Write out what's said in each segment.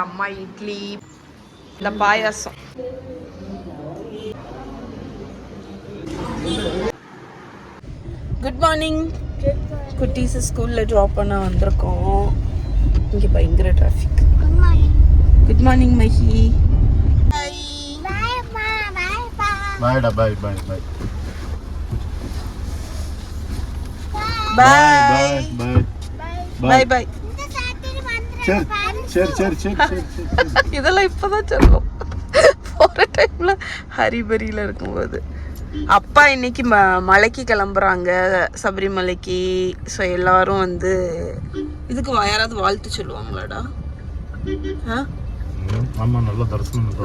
அம்மா இட்லி, இந்த பாயாசம். Good morning. குட்டீஸ் ஸ்கூலில் ட்ராப் பண்ண வந்திருக்கோம். இங்கே பயங்கர டிராஃபிக். Good morning Mahi. பாய்டா பாய் பாய் பாய் பாய் பாய் பாய். சரி சரி சரி சரி. இதெல்லாம் இப்போதான் சொல்லுவோம் போகிற டைமில் ஹரிபரியில் இருக்கும்போது. அப்பா இன்னைக்கு மலைக்கு கிளம்புறாங்க, சபரிமலைக்கு. ஸோ எல்லாரும் வந்து இதுக்கு யாராவது வாழ்த்து சொல்லுவாங்களாடா?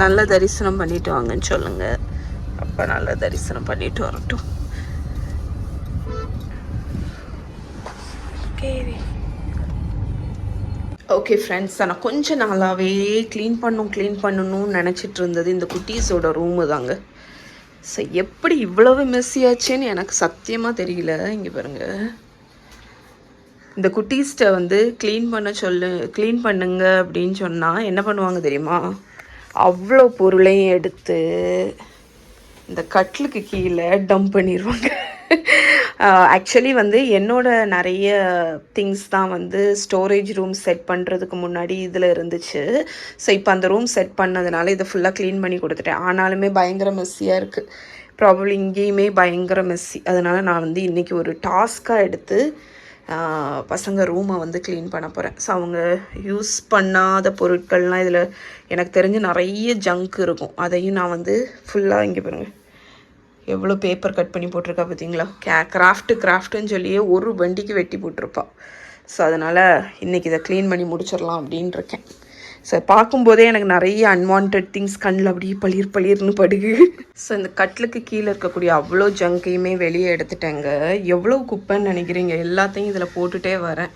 நல்ல தரிசனம் பண்ணிட்டு வாங்கன்னு சொல்லுங்க. அப்பா நல்ல தரிசனம் பண்ணிட்டு வரட்டும். ஓகே ஃப்ரெண்ட்ஸ், நான் கொஞ்ச நாளாகவே க்ளீன் பண்ணணும்னு நினச்சிட்டு இருந்தது இந்த குட்டீஸோட ரூமு தாங்க. ஸோ எப்படி இவ்வளவு மெஸ்ஸியாச்சுன்னு எனக்கு சத்தியமாக தெரியல. இங்கே பாருங்கள், இந்த குட்டீஸ்ட்டை வந்து க்ளீன் பண்ணுங்க அப்படின்னு சொன்னால் என்ன பண்ணுவாங்க தெரியுமா? அவ்வளோ பொருளையும் எடுத்து இந்த கட்டிலுக்கு கீழே டம்ப் பண்ணிடுவாங்க. ஆக்சுவலி வந்து என்னோட நிறைய திங்ஸ் தான் வந்து ஸ்டோரேஜ் ரூம் செட் பண்ணுறதுக்கு முன்னாடி இதில் இருந்துச்சு. ஸோ இப்போ அந்த ரூம் செட் பண்ணதுனால இதை ஃபுல்லாக க்ளீன் பண்ணி கொடுத்துட்டேன். ஆனாலுமே பயங்கர மெஸ்ஸியாக இருக்குது. ப்ராபப்ளி இங்கேயுமே பயங்கர மெஸ்ஸி. அதனால் நான் வந்து இன்றைக்கி ஒரு டாஸ்க்காக எடுத்து பசங்க ரூமை வந்து க்ளீன் பண்ண போகிறேன். ஸோ அவங்க யூஸ் பண்ணாத பொருட்கள்லாம் இதில் எனக்கு தெரிஞ்சு நிறைய ஜங்க் இருக்கும். அதையும் நான் வந்து ஃபுல்லாக இங்கே பாருங்கள் எவ்வளோ பேப்பர் கட் பண்ணி போட்டிருக்கா பார்த்தீங்களா? கிராஃப்ட்டுன்னு சொல்லியே ஒரு வண்டிக்கு வெட்டி போட்டிருப்பா. ஸோ அதனால் இன்றைக்கி இதை க்ளீன் பண்ணி முடிச்சிடலாம் அப்படின்னு இருக்கேன். ஸோ பார்க்கும்போதே எனக்கு நிறைய அன்வான்ட் திங்ஸ் கண்ணில் அப்படியே பளிர்னு படுகு. ஸோ இந்த கட்டிலுக்கு கீழே இருக்கக்கூடிய அவ்வளோ ஜங்கையுமே வெளியே எடுத்துட்டேங்க. எவ்வளோ குப்பைன்னு நினைக்கிறீங்க? எல்லாத்தையும் இதில் போட்டுகிட்டே வரேன்.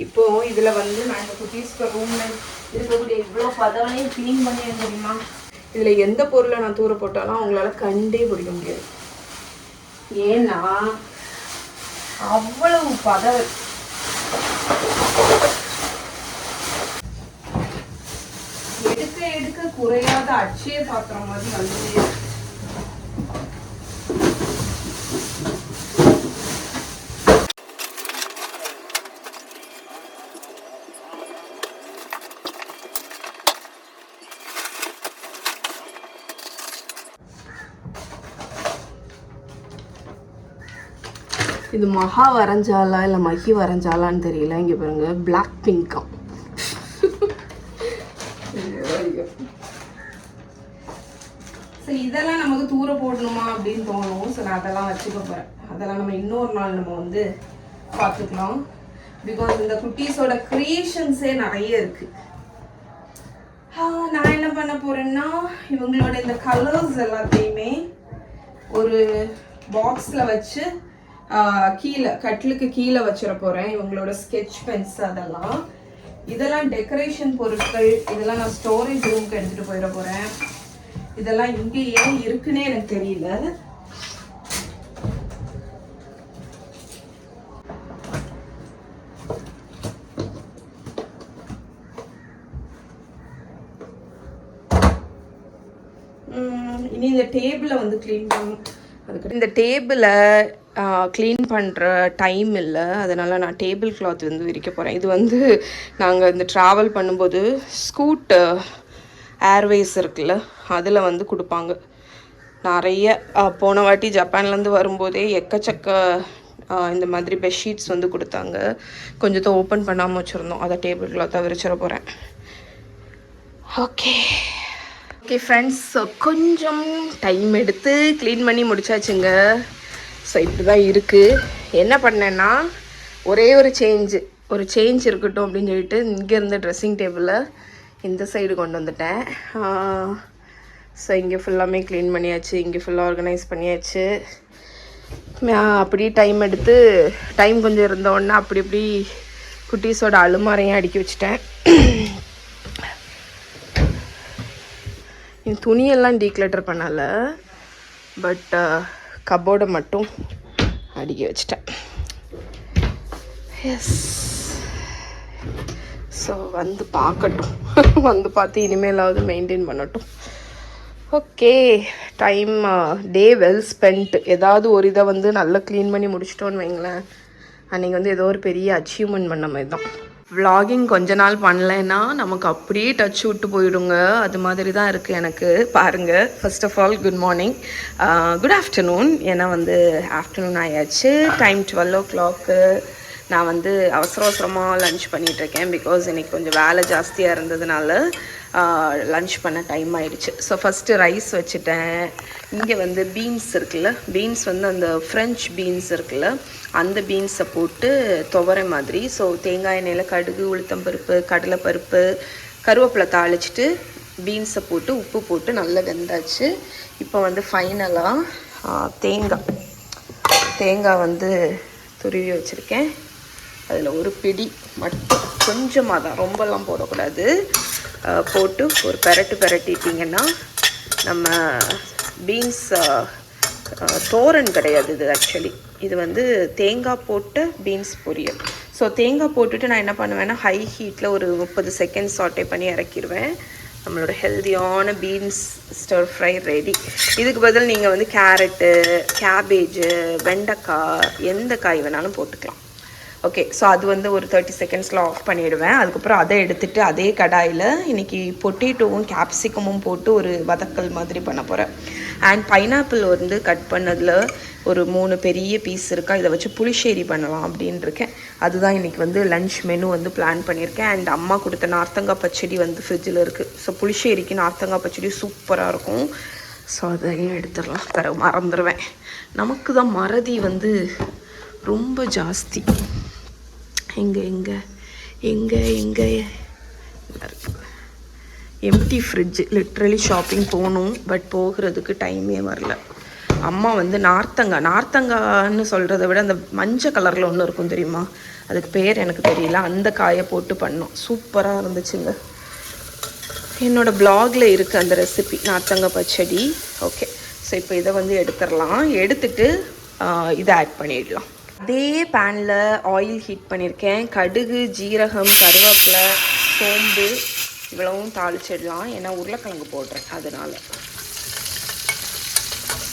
இப்போது இதில் வந்து நான் இந்த குட்டீஸ்க்கு ரூமில் இருக்கக்கூடிய இவ்வளோ பதவனையும் க்ளீன் பண்ணி தெரியுமா? இதில் எந்த பொருளை நான் தூர போட்டாலும் அவங்களால கண்டே பிடிக்க முடியாது. ஏன்னா அவ்வளவு பதவை. எடுக்க குறையாத அட்சய பாத்திரம் மாதிரி வந்து இது மகா வரைஞ்சாலா இல்லை மகி வரைஞ்சாலான்னு தெரியல. இங்கே பாருங்க, பிளாக் பிங்காம். ஸோ இதெல்லாம் நமக்கு தூர போடணுமா அப்படின்னு தோணும். ஸோ நான் அதெல்லாம் வச்சுக்க போகிறேன். அதெல்லாம் நம்ம இன்னொரு நாள் நம்ம வந்து பார்த்துக்கலாம். பிகாஸ் இந்த குட்டீஸோட க்ரியேஷன்ஸே நிறைய இருக்குது. நான் என்ன பண்ண போகிறேன்னா, இவங்களோட இந்த கலர்ஸ் எல்லாத்தையுமே ஒரு பாக்ஸில் வச்சு கீழே கட்டிலுக்கு கீழே வச்சிட போகிறேன். இவங்களோட ஸ்கெட்ச் பென்ஸ் இதெல்லாம் டெக்கரேஷன் பொருட்கள். இதெல்லாம் நான் ஸ்டோரேஜ் ரூமுக்கு எடுத்துகிட்டு போயிட போகிறேன். இதெல்லாம் இங்கே ஏன் இருக்குன்னே எனக்கு தெரியல. இனி இந்த டேபிளை வந்து க்ளீன் பண்ணணும். அதுக்கு இந்த டேபிளை க்ளீன் பண்ணுற டைம் இல்லை. அதனால் நான் டேபிள் கிளாத் வந்து விரிக்க போகிறேன். இது வந்து நாங்கள் இந்த ட்ராவல் பண்ணும்போது ஸ்கூட் ஏர்வேஸ் இருக்குல்ல, அதில் வந்து கொடுப்பாங்க நிறைய. போன வாட்டி ஜப்பான்லேருந்து வரும்போதே எக்கச்சக்க இந்த மாதிரி பெட்ஷீட்ஸ் வந்து கொடுத்தாங்க. கொஞ்சத்தை ஓப்பன் பண்ணாமல் வச்சுருந்தோம். அதை டேபிள் கிளாத்தாக விரிச்சிட போகிறேன். ஓகே ஃப்ரெண்ட்ஸ், கொஞ்சம் டைம் எடுத்து க்ளீன் பண்ணி முடிச்சாச்சுங்க. ஸோ இப்படி தான் இருக்குது. என்ன பண்ணேன்னா, ஒரே ஒரு சேஞ்சு, ஒரு சேஞ்ச் இருக்கட்டும் அப்படின்னு சொல்லிட்டு இங்கே இருந்த ட்ரெஸ்ஸிங் டேபிளில் இந்த சைடு கொண்டு வந்துட்டேன். ஸோ இங்கே ஃபுல்லாமே க்ளீன் பண்ணியாச்சு, இங்கே ஃபுல்லாக ஆர்கனைஸ் பண்ணியாச்சு. அப்படியே டைம் எடுத்து டைம் கொஞ்சம் இருந்தோடனே அப்படி இப்படி குட்டீஸோட அலுமாரையும் அடுக்கி வச்சுட்டேன். என் துணியெல்லாம் டீக்ளட்டர் பண்ணலை, பட் கபோர்டை மட்டும் அடுக்கி வச்சிட்டேன். எஸ். ஸோ வந்து பார்க்கட்டும், வந்து பார்த்து இனிமேலாவது மெயின்டைன் பண்ணட்டும். ஓகே, டைம் டே வெல் ஸ்பெண்ட். ஏதாவது ஒரு இதை வந்து நல்லா க்ளீன் பண்ணி முடிச்சிட்டோன்னு வைங்களேன், அன்றைக்கி வந்து ஏதோ ஒரு பெரிய அச்சீவ்மெண்ட் பண்ண மாதிரி தான். விலாகிங் கொஞ்ச நாள் பண்ணலைன்னா நமக்கு அப்படியே டச் விட்டு போயிடுங்க. அது மாதிரி தான் இருக்குது எனக்கு. பாருங்கள், first of all good morning, good afternoon. ஏன்னா வந்து ஆஃப்டர்நூன் ஆயாச்சு. Time 12 o'clock. நான் வந்து அவசரமாக லன்ச் பண்ணிகிட்ருக்கேன். பிகாஸ் இன்றைக்கி கொஞ்சம் வேலை ஜாஸ்தியாக இருந்ததுனால லன்ச் பண்ண டைம் ஆகிடுச்சு. ஸோ ஃபஸ்ட்டு ரைஸ் வச்சுட்டேன். இங்கே வந்து பீன்ஸ் இருக்குல்ல, பீன்ஸ் வந்து அந்த ஃப்ரெஞ்ச் பீன்ஸ் இருக்குல்ல, அந்த பீன்ஸை போட்டு துவரை மாதிரி. ஸோ தேங்காய் எண்ணெயில் கடுகு, உளுத்தம்பருப்பு, கடலைப்பருப்பு, கருவேப்பிலை தாளிச்சிட்டு பீன்ஸை போட்டு உப்பு போட்டு நல்லா வெந்தாச்சு. இப்போ வந்து ஃபைனலாக தேங்காய் வந்து துருவி வச்சுருக்கேன். அதில் ஒரு பிடி மட்டும், கொஞ்சமாக தான், ரொம்பலாம் போடக்கூடாது, போட்டு ஒரு பெரட்டிட்டிங்கன்னா நம்ம பீன்ஸ் தோரன் கிடையாது இது. ஆக்சுவலி இது வந்து தேங்காய் போட்ட பீன்ஸ் பொரியல். ஸோ தேங்காய் போட்டுட்டு நான் என்ன பண்ணுவேன்னா ஹை ஹீட்டில் ஒரு 30 செகண்ட்ஸ் சாட்டே பண்ணி இறக்கிடுவேன். நம்மளோட ஹெல்த்தியான பீன்ஸ் ஸ்டர் ஃப்ரை ரெடி. இதுக்கு பதில் நீங்கள் வந்து கேரட்டு, கேபேஜு, வெண்டைக்காய், எந்த காய் வேணாலும் போட்டுக்கலாம். ஓகே, ஸோ அது வந்து ஒரு 30 செகண்ட்ஸில் ஆஃப் பண்ணிவிடுவேன். அதுக்கப்புறம் அதை எடுத்துகிட்டு அதே கடாயில் இன்றைக்கி பொட்டேட்டோவும் கேப்சிகமும் போட்டு ஒரு வதக்கல் மாதிரி பண்ண போகிறேன். அண்ட் பைனாப்பிள் வந்து கட் பண்ணதில் ஒரு 3 பெரிய பீஸ் இருக்கா, இதை வச்சு புளிச்சேரி பண்ணலாம் அப்படின்னு இருக்கேன். அதுதான் இன்றைக்கி வந்து லன்ச் மெனு வந்து பிளான் பண்ணியிருக்கேன். அண்ட் அம்மா கொடுத்த நார்த்தங்காய் பச்சடி வந்து ஃப்ரிட்ஜில் இருக்குது. ஸோ புளிச்சேரிக்கு நார்த்தங்காய் பச்சடி சூப்பராக இருக்கும். ஸோ அதையும் எடுத்துடலாம், தர மறந்துடுவேன். நமக்கு தான் மறதி வந்து ரொம்ப ஜாஸ்தி. எங்கே எம்டி ஃப்ரிட்ஜ். லிட்ரலி ஷாப்பிங் போகணும், பட் போகிறதுக்கு டைமே வரல. அம்மா வந்து நார்த்தங்கான்னு சொல்கிறத விட அந்த மஞ்சள் கலரில் ஒன்று இருக்கும் தெரியுமா, அதுக்கு பேர் எனக்கு தெரியல, அந்த காயை போட்டு பண்ணோம். சூப்பராக இருந்துச்சுங்க. என்னோடய ப்ளாகில் இருக்குது அந்த ரெசிபி, நார்த்தங்காய் பச்சடி. ஓகே, ஸோ இப்போ இதை வந்து எடுத்துடலாம். எடுத்துட்டு இதை ஆட் பண்ணிடலாம். அதே பேனில் ஆயில் ஹீட் பண்ணியிருக்கேன். கடுகு, ஜீரகம், கருவேப்பிலை, சோம்பு இவ்வளவும் தாளிச்சிடலாம். ஏன்னா உருளைக்கிழங்கு போடுறேன் அதனால்.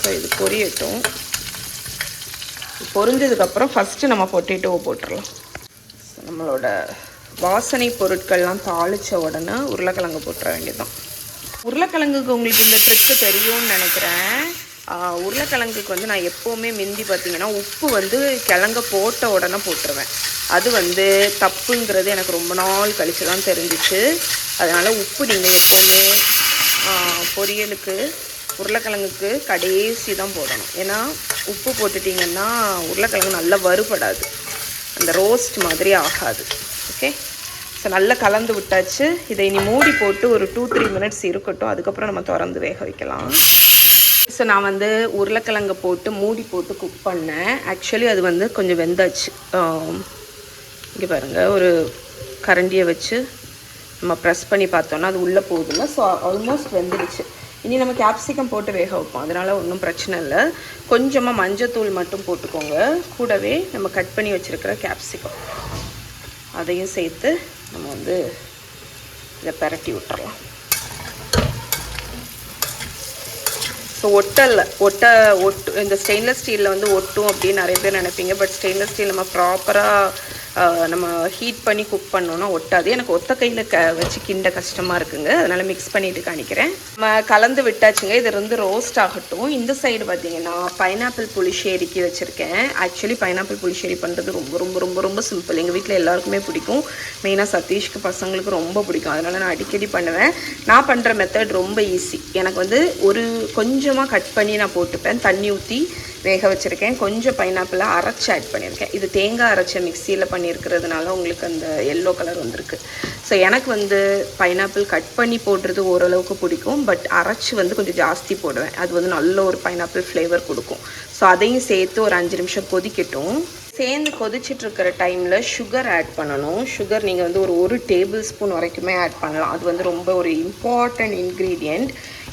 ஸோ இது பொரியட்டும். பொரிஞ்சதுக்கப்புறம் ஃபஸ்ட்டு நம்ம பொட்டேட்டோவை போட்டுடலாம். நம்மளோட வாசனை பொருட்கள்லாம் தாளித்த உடனே உருளைக்கிழங்கு போட்டுற வேண்டியதுதான். உருளைக்கிழங்குக்கு உங்களுக்கு இந்த ட்ரிக்கு தெரியும்னு நினைக்கிறேன். உருளைக்கிழங்குக்கு வந்து நான் எப்போவுமே மிந்தி பார்த்திங்கன்னா உப்பு வந்து கிழங்க போட்ட உடனே போட்டுருவேன். அது வந்து தப்புங்கிறது எனக்கு ரொம்ப நாள் கழித்து தான் தெரிஞ்சிச்சு. அதனால் உப்பு நீங்கள் எப்போவுமே பொரியலுக்கு உருளைக்கிழங்குக்கு கடைசி தான் போடணும். ஏன்னா உப்பு போட்டுட்டிங்கன்னா உருளைக்கிழங்கு நல்லா வறுபடாது, அந்த ரோஸ்ட் மாதிரி ஆகாது. ஓகே, ஸோ நல்லா கலந்து விட்டாச்சு. இதை இனி மூடி போட்டு ஒரு 2-3 மினிட்ஸ் இருக்கட்டும். அதுக்கப்புறம் நம்ம திறந்து வேக வைக்கலாம். ஸோ நான் வந்து உருளைக்கிழங்கை போட்டு மூடி போட்டு குக் பண்ணேன். ஆக்சுவலி அது வந்து கொஞ்சம் வெந்தாச்சு. இங்கே பாருங்கள், ஒரு கரண்டியை வச்சு நம்ம ப்ரெஸ் பண்ணி பார்த்தோன்னா அது உள்ளே போகுதுல்ல. ஸோ ஆல்மோஸ்ட் வெந்துடுச்சு. இனி நம்ம கேப்சிகம் போட்டு வேக வைப்போம், அதனால் ஒன்றும் பிரச்சனை இல்லை. கொஞ்சமாக மஞ்சத்தூள் மட்டும் போட்டுக்கோங்க. கூடவே நம்ம கட் பண்ணி வச்சுருக்கிற கேப்சிகம் அதையும் சேர்த்து நம்ம வந்து இதை பரட்டி விட்டுறலாம். ஸோ ஒட்டு இந்த ஸ்டெயின்லெஸ் ஸ்டீலில் வந்து ஒட்டும் அப்படின்னு நிறைய பேர் நினைப்பீங்க. பட் ஸ்டெயின்லெஸ் ஸ்டீல் நம்ம ப்ராப்பராக நம்ம ஹீட் பண்ணி குக் பண்ணோன்னா ஒட்டாது. எனக்கு ஒத்த கையில் வச்சு கிண்ட கஷ்டமாக இருக்குங்க, அதனால் மிக்ஸ் பண்ணிவிட்டு காணிக்கிறேன். நம்ம கலந்து விட்டாச்சுங்க. இது வந்து ரோஸ்ட் ஆகட்டும். இந்த சைடு பார்த்திங்கன்னா பைனாப்பிள் புளிச்சேரிக்கு வச்சுருக்கேன். ஆக்சுவலி பைனாப்பிள் புளிச்சேரி பண்ணுறது ரொம்ப ரொம்ப ரொம்ப ரொம்ப சிம்பிள். எங்கள் வீட்டில் எல்லாருக்குமே பிடிக்கும். மெயினாக சதீஷ்க்கு பசங்களுக்கு ரொம்ப பிடிக்கும். அதனால் நான் அடிக்கடி பண்ணுவேன். நான் பண்ணுற மெத்தட் ரொம்ப ஈஸி. எனக்கு வந்து ஒரு கொஞ்சமாக கட் பண்ணி நான் போட்டுப்பேன். தண்ணி ஊற்றி வேக வச்சுருக்கேன். கொஞ்சம் பைனாப்பிளை அரைச்சி ஆட் பண்ணியிருக்கேன். இது தேங்காய் அரைச்ச மிக்சியில் பண்ணியிருக்கிறதுனால உங்களுக்கு அந்த எல்லோ கலர் வந்திருக்கு. ஸோ எனக்கு வந்து பைனாப்பிள் கட் பண்ணி போடுறது ஓரளவுக்கு பிடிக்கும். பட் அரைச்சி வந்து கொஞ்சம் ஜாஸ்தி போடுவேன். அது வந்து நல்ல ஒரு பைனாப்பிள் ஃப்ளேவர் கொடுக்கும். ஸோ அதையும் சேர்த்து ஒரு 5 நிமிஷம் கொதிக்கட்டும். சேர்ந்து கொதிச்சிட்ருக்கிற டைமில் சுகர் ஆட் பண்ணணும். சுகர் நீங்கள் வந்து ஒரு டேபிள் ஸ்பூன் வரைக்குமே ஆட் பண்ணலாம். அது வந்து ரொம்ப ஒரு இம்பார்ட்டன்ட் இன்க்ரீடியண்ட்.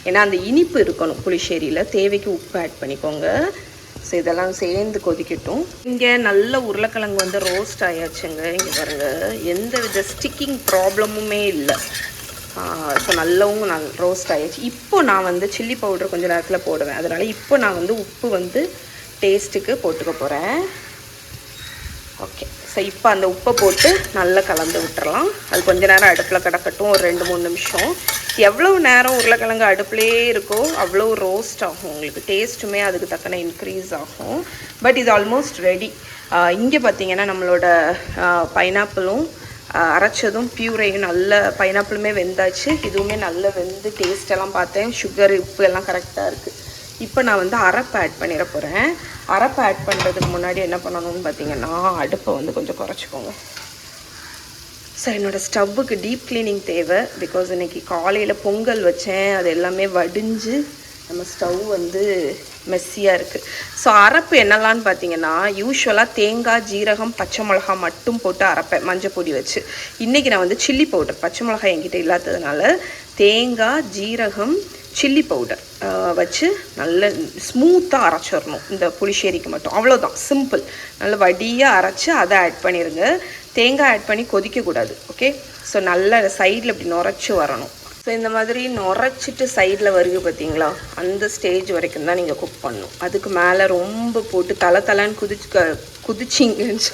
ஏன்னா அந்த இனிப்பு இருக்கணும் புளிச்சேரியில். தேவைக்கு உப்பு ஆட் பண்ணிக்கோங்க. ஸோ இதெல்லாம் சேர்ந்து கொதிக்கட்டும். இங்கே நல்ல உருளைக்கிழங்கு வந்து ரோஸ்ட் ஆயாச்சுங்க. இங்கே பாருங்கள், எந்த வித ஸ்டிக்கிங் ப்ராப்ளமுமே இல்லை. ஸோ நல்லாவும் ரோஸ்ட் ஆகிடுச்சு. இப்போ நான் வந்து சில்லி பவுடர் கொஞ்சம் நேரத்தில் போடுவேன். அதனால் இப்போ நான் வந்து உப்பு வந்து டேஸ்ட்டுக்கு போட்டுக்க போகிறேன். ஓகே, ஸோ இப்போ அந்த உப்பை போட்டு நல்லா கலந்து விட்டுறலாம். அது கொஞ்ச நேரம் அடுப்பில் கிடக்கட்டும், ஒரு 2-3 நிமிஷம். எவ்வளோ நேரம் உருளைக்கிழங்கு அடுப்புலேயே இருக்கோ அவ்வளோ ரோஸ்ட் ஆகும். உங்களுக்கு டேஸ்ட்டுமே அதுக்கு தக்கன இன்க்ரீஸ் ஆகும். பட் இது ஆல்மோஸ்ட் ரெடி. இங்கே பார்த்தீங்கன்னா நம்மளோட பைனாப்பிளும் அரைச்சதும் பியூரையும் நல்ல பைனாப்பிளுமே வெந்தாச்சு. இதுவுமே நல்லா வெந்து டேஸ்ட்டெல்லாம் பார்த்தேன். சுகர் உப்பு எல்லாம் கரெக்டாக இருக்குது. இப்போ நான் வந்து அரைப்பை ஆட் பண்ணிட போகிறேன். அரைப்பை ஆட் பண்ணுறதுக்கு முன்னாடி என்ன பண்ணணும்னு பார்த்தீங்கன்னா அடுப்பை வந்து கொஞ்சம் குறைச்சிக்கோங்க. ஸோ என்னோடய ஸ்டவ்வுக்கு டீப் க்ளீனிங் தேவை. பிகாஸ் இன்றைக்கி காலையில் பொங்கல் வச்சேன். அது எல்லாமே வடிஞ்சு நம்ம ஸ்டவ் வந்து மெஸ்ஸியாக இருக்குது. ஸோ அரைப்பு என்னெல்லான்னு பார்த்தீங்கன்னா, யூஸ்வலாக தேங்காய், ஜீரகம், பச்சை மிளகா மட்டும் போட்டு அரைப்பேன் மஞ்சள் பொடி வச்சு. இன்றைக்கி நான் வந்து சில்லி பவுடர், பச்சை மிளகாய் என்கிட்ட இல்லாததுனால தேங்காய், ஜீரகம், சில்லி பவுடர் வச்சு நல்ல ஸ்மூத்தாக அரைச்சிடணும் இந்த புளிச்சேரிக்கு மட்டும். அவ்வளோதான், சிம்பிள். நல்லா வடியாக அரைச்சி அதை ஆட் பண்ணிடுங்க. தேங்காய் ஆட் பண்ணி கொதிக்கக்கூடாது. ஓகே, ஸோ நல்லா சைடில் இப்படி நுரைச்சி வரணும். ஸோ இந்த மாதிரி நுரைச்சிட்டு சைடில் வருது பார்த்தீங்களா, அந்த ஸ்டேஜ் வரைக்கும் தான் நீங்கள் குக் பண்ணணும். அதுக்கு மேலே ரொம்ப போட்டு தலைன்னு குதிச்சிங்கன்னு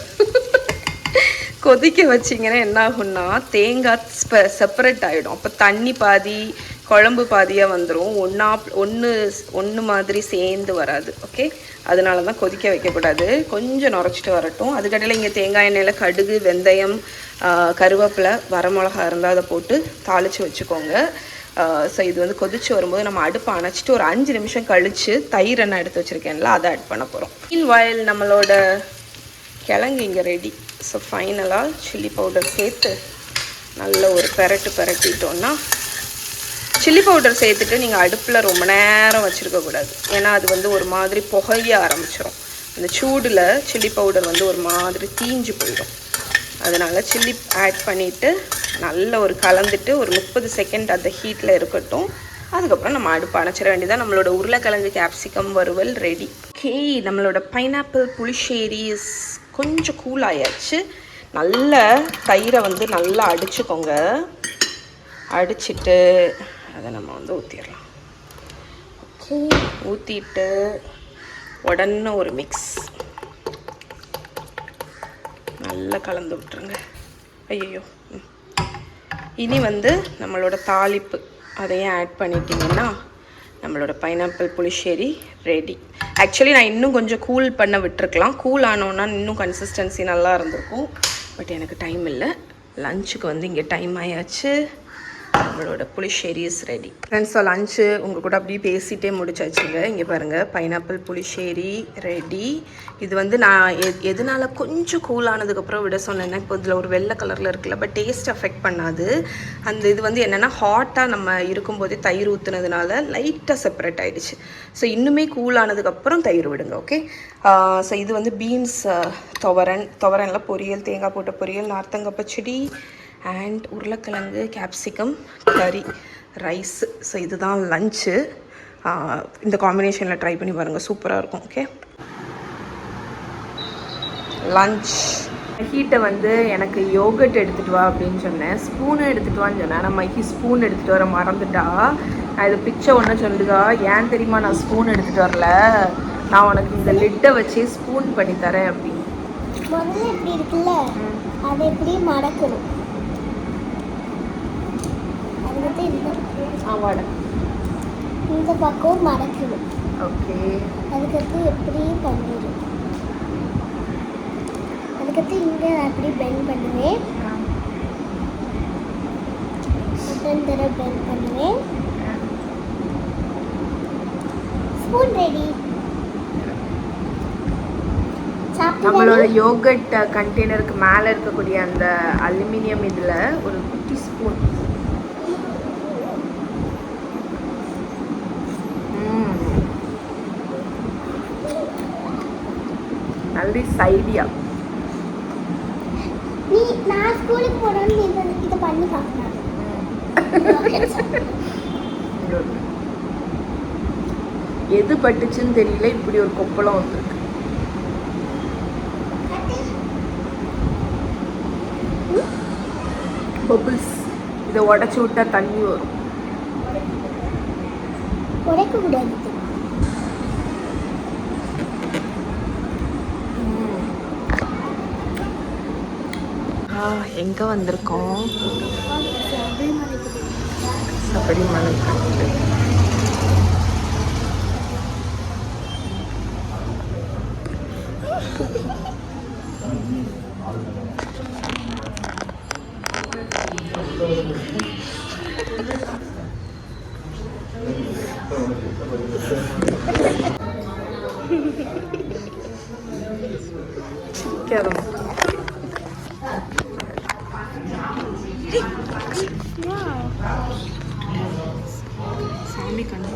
கொதிக்க வச்சிங்கன்னா என்ன ஆகும்னா தேங்காய் செப்பரேட் ஆகிடும். அப்போ தண்ணி பாதி குழம்பு பாதியாக வந்துடும். ஒன்று மாதிரி சேர்ந்து வராது. ஓகே, அதனால தான் கொதிக்க வைக்கக்கூடாது. கொஞ்சம் நுரைச்சிட்டு வரட்டும். அதுக்கடையில் இங்கே தேங்காய் எண்ணெயில் கடுகு, வெந்தயம், கருவேப்பிலை, வரமிளகா இருந்தால் அதை போட்டு தாளித்து வச்சுக்கோங்க. ஸோ இது வந்து கொதிச்சு வரும்போது நம்ம அடுப்பை அணைச்சிட்டு ஒரு 5 நிமிஷம் கழித்து தயிர் எண்ணெய் எடுத்து வச்சுருக்கேன்ல அதை ஆட் பண்ண போகிறோம். மீன்வாயில் நம்மளோட கிழங்கு இங்கே ரெடி. ஸோ ஃபைனலாக சில்லி பவுடர் சேர்த்து நல்ல ஒரு பெரட்டிட்டோன்னா, சில்லி பவுடர் சேர்த்துட்டு நீங்கள் அடுப்பில் ரொம்ப நேரம் வச்சுருக்கக்கூடாது. ஏன்னா அது வந்து ஒரு மாதிரி புகைய ஆரம்பிச்சிடும். அந்த சூடில் சில்லி பவுடர் வந்து ஒரு மாதிரி தீஞ்சு போயிடும். அதனால் சில்லி ஆட் பண்ணிவிட்டு நல்ல ஒரு கலந்துட்டு ஒரு 30 செகண்ட் அந்த ஹீட்டில் இருக்கட்டும். அதுக்கப்புறம் நம்ம அடுப்பு அணைச்சிட வேண்டியதான். நம்மளோட உருளைக்கிழங்கு கேப்சிகம் வறுவல் ரெடி. ஓகே, நம்மளோட பைனாப்பிள் புளிச்சேரி கொஞ்சம் கூல் ஆயாச்சு. நல்ல தயிரை வந்து நல்லா அடிச்சுக்கோங்க. அடிச்சுட்டு அதை நம்ம வந்து ஊற்றிடலாம். ஓகே, ஊற்றிட்டு உடனே ஒரு மிக்ஸ் நல்லா கலந்து விட்டுருங்க. ஐயோ, இனி வந்து நம்மளோட தாளிப்பு அதையும் ஆட் பண்ணிட்டீங்கன்னா நம்மளோட பைனாப்பிள் புளிச்சேரி ரெடி. ஆக்சுவலி நான் இன்னும் கொஞ்சம் கூல் பண்ண விட்டுருக்கலாம். கூல் ஆனோன்னா இன்னும் கன்சிஸ்டன்சி நல்லா இருந்திருக்கும். பட் எனக்கு டைம் இல்லை. லஞ்சுக்கு வந்து இங்கே டைம் ஆயாச்சு. நம்மளோட pulissery is ready. Friends, lunch உங்கள் கூட அப்படியே பேசிகிட்டே முடிச்சாச்சுங்க. இங்கே பாருங்கள், பைனாப்பிள் புளிச்சேரி ரெடி. இது வந்து நான் எதனால கொஞ்சம் கூலானதுக்கப்புறம் விட சொன்னேன்னா, இப்போ இதில் ஒரு வெள்ளை கலரில் இருக்குல்ல, பட் டேஸ்ட் அஃபெக்ட் பண்ணாது. அந்த இது வந்து என்னென்னா ஹாட்டாக நம்ம இருக்கும்போதே தயிர் ஊற்றுனதுனால லைட்டாக செப்பரேட் ஆகிடுச்சு. ஸோ இன்னுமே கூலானதுக்கப்புறம் தயிர் விடுங்க. ஓகே, ஸோ இது வந்து பீன்ஸ் துவரனில் பொரியல், தேங்காய் போட்ட பொரியல், நார்த்தங்காய் பச்சடி அண்ட் உருளைக்கிழங்கு கேப்சிகம் கறி ரைஸ். ஸோ இதுதான் லஞ்சு. இந்த காம்பினேஷனில் ட்ரை பண்ணி பாருங்கள், சூப்பராக இருக்கும். Okay, lunch. ஹீட்டை வந்து எனக்கு யோகட் எடுத்துகிட்டு வா அப்படின்னு சொன்னேன். ஸ்பூனை எடுத்துகிட்டு வான்னு சொன்னேன். நான் மைக்கி ஸ்பூன் எடுத்துகிட்டு வர மறந்துட்டா. நான் இது பிச்சை ஒன்று சொல்லுதா, ஏன் தெரியுமா நான் ஸ்பூன் எடுத்துகிட்டு வரல, நான் உனக்கு இந்த லிட்டை வச்சு ஸ்பூன் பண்ணி தரேன் அப்படின்னு. முதல்ல எப்படி இருக்குல்ல, அதை எப்படி மடக்கணும். இந்த பக்கம் மடக்கணும். ஓகே, அதுக்கடுத்து எப்படி பண்ணிடும். அதுக்கடுத்து இங்கே அப்படி பெண்ட் பண்ணுவேன். செகண்ட் தடவை பெண்ட் பண்ணுவேன். Spoon ready. நம்மளோட யோகட் கண்டெய்னருக்கு மேலே இருக்கக்கூடிய அந்த அலுமினியம் இதில் ஒரு குட்டி ஸ்பூன். நல்ல ஐடியா. நான் ஸ்கூலுக்கு போறேன்னு இதை பண்ணி பார்க்கணும். எது பட்டுச்சுன்னு தெரியல, இப்படி ஒரு கொப்பளம் வந்துருக்கு. பபிள்ஸ். இதை உடச்சி விட்டா தண்ணி வரும். உடைக்க கூடாது. எங்கே வந்திருக்கோம்? சபரிமலை. சாமி கண்ணு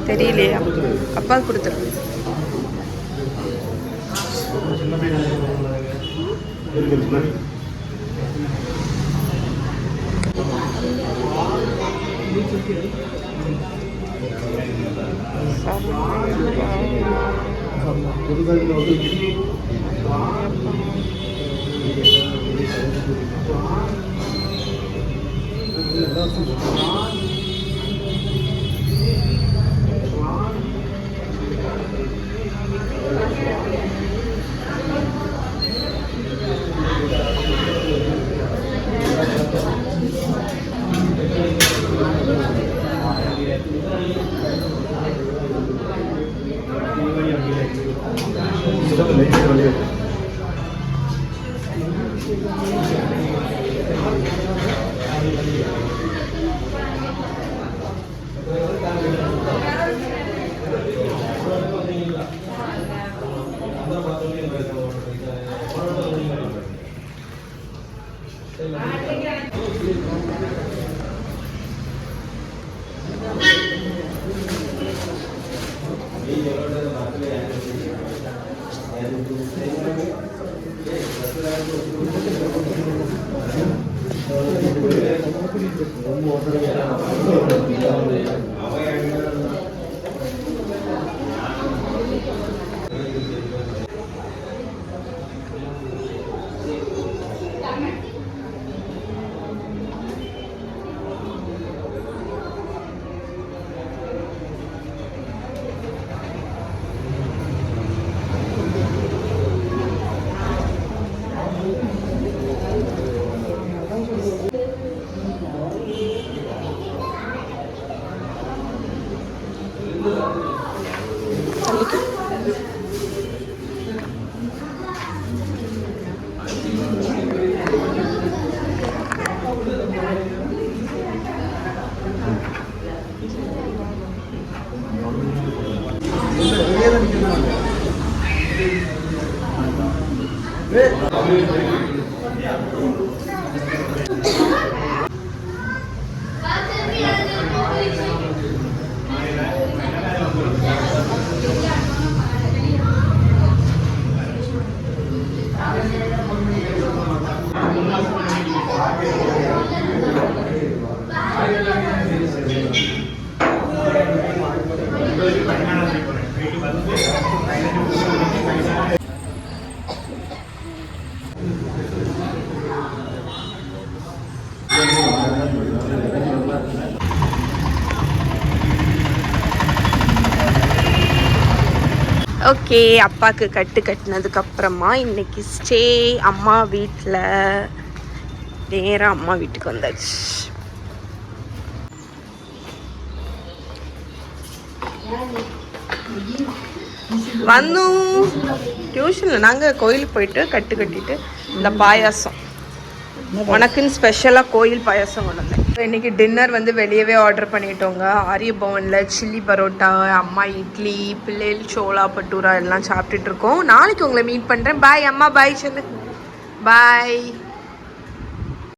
தெரியலையா? அப்பா கொடுத்துரு. ஓகே, அப்பாவுக்கு கட்டினதுக்கு அப்புறமா இன்னைக்கு ஸ்டே அம்மா வீட்டில். நேராக அம்மா வீட்டுக்கு வந்தாச்சு. வந்தோம் டியூஷனில் நாங்கள் கோயிலுக்கு போயிட்டு கட்டிட்டு இந்த பாயாசம் உனக்குன்னு ஸ்பெஷலாக கோயில் பாயாசம் கொண்டு வந்தேன். இன்றைக்கி டின்னர் வந்து வெளியவே ஆர்டர் பண்ணிட்டோங்க. ஆரிய பவனில் சில்லி பரோட்டா, அம்மா இட்லி, பிள்ளைகள் சோளா பட்டூரா எல்லாம் சாப்பிட்டுட்டு இருக்கோம். நாளைக்கு உங்களை மீட் பண்ணுறேன். பாய் அம்மா, பாய் சொல்லு. பாய்.